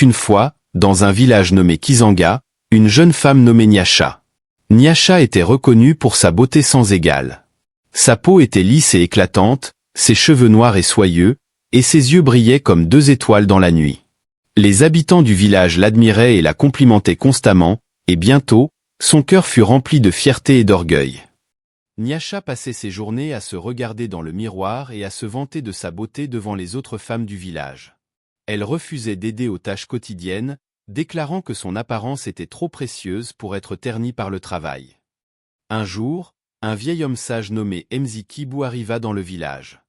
une fois, dans un village nommé Kizanga, une jeune femme nommée Nyasha. Nyasha était reconnue pour sa beauté sans égale. Sa peau était lisse et éclatante, ses cheveux noirs et soyeux, et ses yeux brillaient comme 2 étoiles dans la nuit. Les habitants du village l'admiraient et la complimentaient constamment, et bientôt, son cœur fut rempli de fierté et d'orgueil. Nyasha passait ses journées à se regarder dans le miroir et à se vanter de sa beauté devant les autres femmes du village. Elle refusait d'aider aux tâches quotidiennes, déclarant que son apparence était trop précieuse pour être ternie par le travail. Un jour, un vieil homme sage nommé Mzikibu arriva dans le village.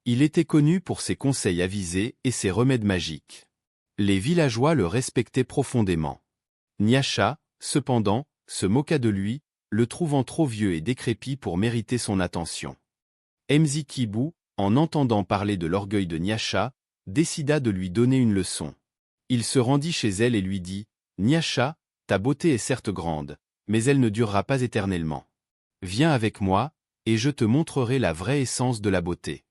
Il était connu pour ses conseils avisés et ses remèdes magiques. Les villageois le respectaient profondément. Nyasha, cependant, se moqua de lui, le trouvant trop vieux et décrépit pour mériter son attention. Mzikibu, en entendant parler de l'orgueil de Nyasha, décida de lui donner une leçon. Il se rendit chez elle et lui dit « Nyasha, ta beauté est certes grande, mais elle ne durera pas éternellement. Viens avec moi, et je te montrerai la vraie essence de la beauté. »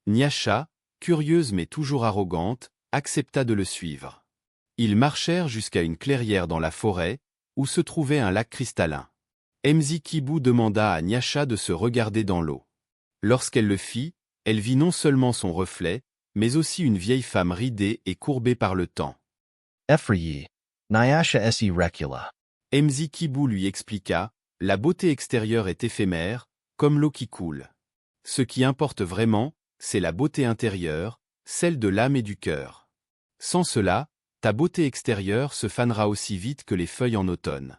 Nyasha, curieuse mais toujours arrogante, accepta de le suivre. Ils marchèrent jusqu'à une clairière dans la forêt, où se trouvait un lac cristallin. Mzikibu demanda à Nyasha de se regarder dans l'eau. Lorsqu'elle le fit, elle vit non seulement son reflet, mais aussi une vieille femme ridée et courbée par le temps. Effrayée, Nyasha esi recula. Mzikibu lui expliqua, la beauté extérieure est éphémère, comme l'eau qui coule. Ce qui importe vraiment, c'est la beauté intérieure, celle de l'âme et du cœur. Sans cela, ta beauté extérieure se fanera aussi vite que les feuilles en automne.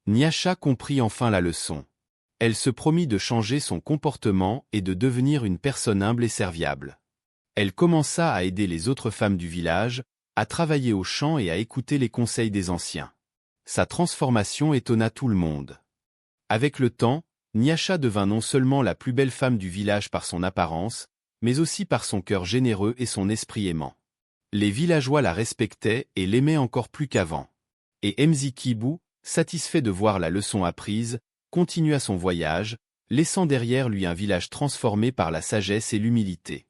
Nyasha comprit enfin la leçon. Elle se promit de changer son comportement et de devenir une personne humble et serviable. Elle commença à aider les autres femmes du village, à travailler au champ et à écouter les conseils des anciens. Sa transformation étonna tout le monde. Avec le temps, Nyasha devint non seulement la plus belle femme du village par son apparence, mais aussi par son cœur généreux et son esprit aimant. Les villageois la respectaient et l'aimaient encore plus qu'avant. Et Mzikibu, satisfait de voir la leçon apprise, continua son voyage, laissant derrière lui un village transformé par la sagesse et l'humilité.